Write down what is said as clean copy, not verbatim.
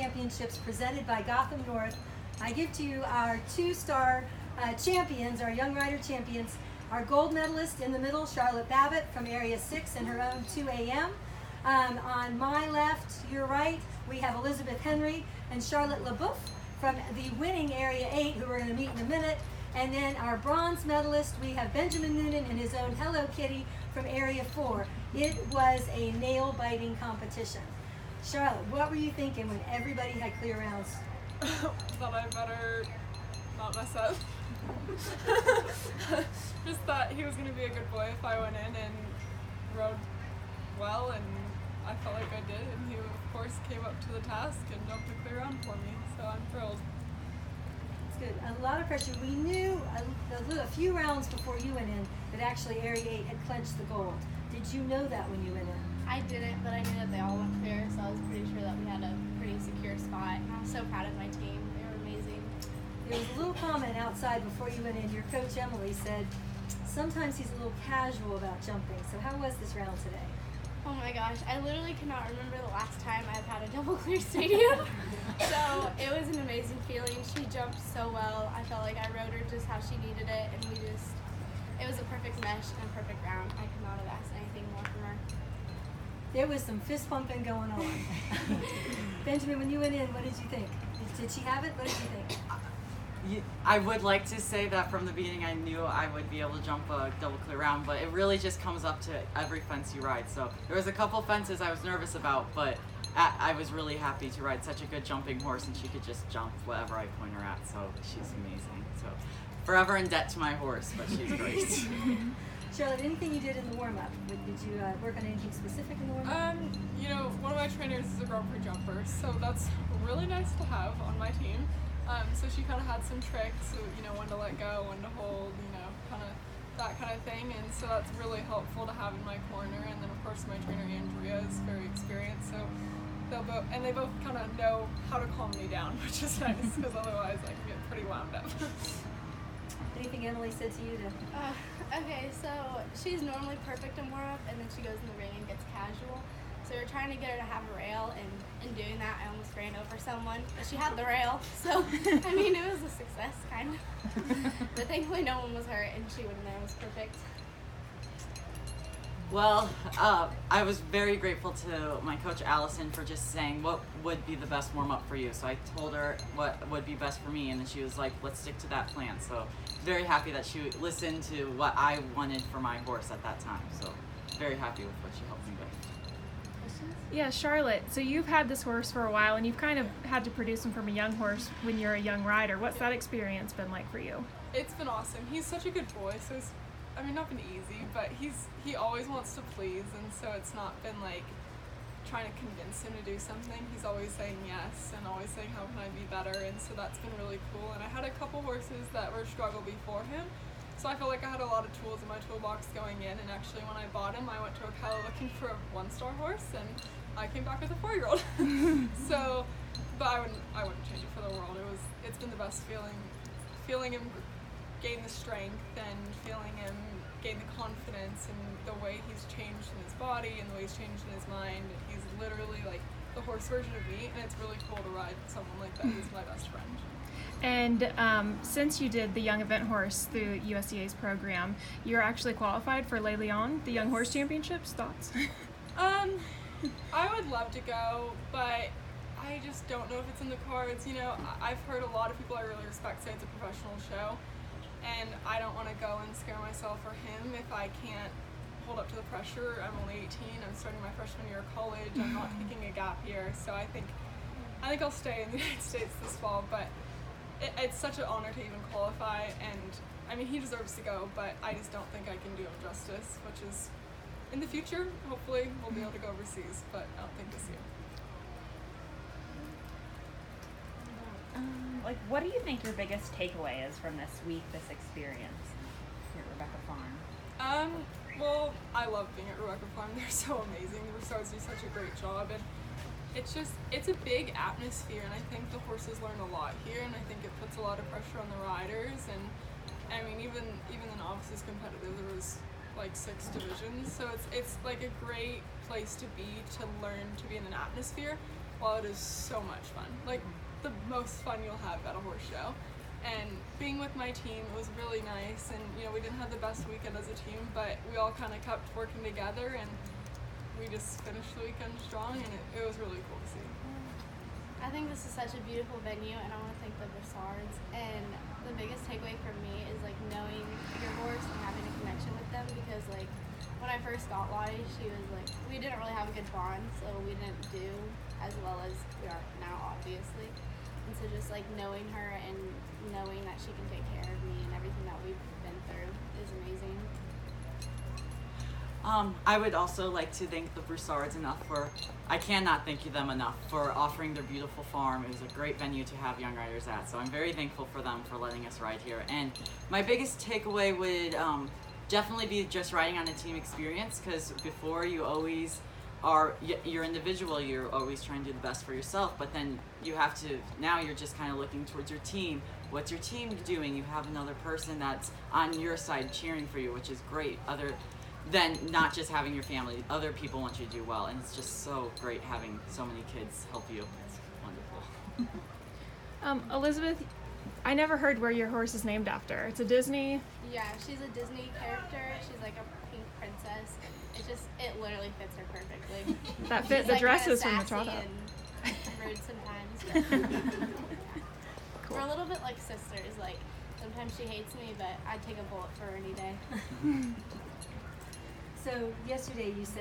Championships presented by Gotham North. I give to you our two-star champions, our young rider champions, our gold medalist in the middle, Charlotte Babbitt from Area 6 in her own 2 a.m. On my left, your right, we have Elizabeth Henry and Charlotte LaBeouf from the winning Area 8, who we're going to meet in a minute. And then our bronze medalist, we have Benjamin Noonan in his own Hello Kitty from Area 4. It was a nail-biting competition. Charlotte, what were you thinking when everybody had clear rounds? Thought I better not mess up. Just thought he was going to be a good boy if I went in and rode well, and I felt like I did, and he of course came up to the task and jumped a clear round for me, so I'm thrilled. It's good. A lot of pressure. We knew a few rounds before you went in that actually Area 8 had clinched the gold. Did you know that when you went in? I didn't, but I knew that they all went clear, so I was pretty sure that we had a pretty secure spot. And I'm so proud of my team. They were amazing. There was a little comment outside before you went in. Your coach, Emily, said sometimes he's a little casual about jumping. So how was this round today? Oh my gosh, I literally cannot remember the last time I've had a double clear stadium. So it was an amazing feeling. She jumped so well. I felt like I rode her just how she needed it, and it was a perfect mesh and a perfect round. I could not have asked anything more from her. There was some fist pumping going on. Benjamin, when you went in, what did you think? Did she have it? What did you think? I would like to say that from the beginning I knew I would be able to jump a double clear round, but it really just comes up to every fence you ride. So there was a couple fences I was nervous about, but I was really happy to ride such a good jumping horse, and she could just jump whatever I point her at, so she's amazing. So forever in debt to my horse, but she's great. Charlotte, anything you did in the warm-up? Did you work on anything specific in the warm-up? You know, one of my trainers is a Grand Prix jumper, so that's really nice to have on my team. So she kind of had some tricks, you know, when to let go, when to hold, you know, kind of that kind of thing. And so that's really helpful to have in my corner. And then of course my trainer Andrea is very experienced, so they both kind of know how to calm me down, which is nice because otherwise I can get pretty wound up. Anything Emily said to you to? Okay, so she's normally perfect in warm-up, and then she goes in the ring and gets casual. So we're trying to get her to have a rail, and in doing that, I almost ran over someone. But she had the rail, so I mean, it was a success, kind of. But thankfully, no one was hurt, and she went in there and was perfect. Well, I was very grateful to my coach Allison for just saying what would be the best warm-up for you. So I told her what would be best for me, and then she was like, let's stick to that plan. So very happy that she listened to what I wanted for my horse at that time. So very happy with what she helped me with. Yeah, Charlotte, so you've had this horse for a while, and you've kind of had to produce him from a young horse when you're a young rider. What's that experience been like for you? It's been awesome. He's such a good boy, so it's, I mean, not been easy, but he always wants to please, and so it's not been like trying to convince him to do something. He's always saying yes and always saying how can I be better, and so that's been really cool. And I had a couple horses that were a struggle before him, so I felt like I had a lot of tools in my toolbox going in, and actually when I bought him, I went to Ocala looking for a one-star horse, and I came back with a 4-year-old. So, but I wouldn't change it for the world. It's been the best feeling him gain the strength and feeling him gain the confidence, and the way he's changed in his body and the way he's changed in his mind. He's literally like the horse version of me, and it's really cool to ride someone like that. He's my best friend. And since you did the Young Event Horse through USDA's program, you're actually qualified for Les Lions, the Young Horse Championships. Thoughts? I would love to go, but I just don't know if it's in the cards. You know, I've heard a lot of people I really respect say it's a professional show, and I don't want to go and scare myself or him if I can't hold up to the pressure. I'm only 18, I'm starting my freshman year of college, I'm not taking a gap year, so I think I'll stay in the United States this fall, but it's such an honor to even qualify, and I mean, he deserves to go, but I just don't think I can do him justice, which is, in the future, hopefully we'll be able to go overseas, but I don't think this year. Like, what do you think your biggest takeaway is from this week, this experience here at Rebecca Farm? Well, I love being at Rebecca Farm. They're so amazing. The Rousseaus do such a great job, and it's a big atmosphere, and I think the horses learn a lot here, and I think it puts a lot of pressure on the riders, and I mean, even the novices competitive, there was like 6 divisions, so it's like a great place to be, to learn to be in an atmosphere. while it is so much fun, like the most fun you'll have at a horse show. And being with my team, it was really nice, and you know, we didn't have the best weekend as a team, but we all kind of kept working together, and we just finished the weekend strong, and it was really cool to see. I think this is such a beautiful venue, and I want to thank the Broussards. And the biggest takeaway for me is like knowing your horse and having a connection with them, because like when I first got Lottie, she was like, we didn't really have a good bond, so we didn't do as well as we are now, obviously. And so just like knowing her and knowing that she can take care of me and everything that we've been through is amazing. I would also like to thank the Broussards I cannot thank them enough for offering their beautiful farm. It was a great venue to have young riders at, so I'm very thankful for them for letting us ride here. And my biggest takeaway would definitely be just riding on a team experience, because before you're individual, you're always trying to do the best for yourself, but then now you're just kind of looking towards your team. What's your team doing? You have another person that's on your side cheering for you, which is great. Other than not just having your family, other people want you to do well, and it's just so great having so many kids help you. It's wonderful. Elizabeth, I never heard where your horse is named after. It's a Disney. Yeah, she's a Disney character. She's like a pink princess. It literally fits her perfectly. That fit the like dresses from kinda the trot sassy up. and rude sometimes. But, yeah. Cool. We're a little bit like sisters. Like sometimes she hates me, but I'd take a bullet for her any day. So yesterday you said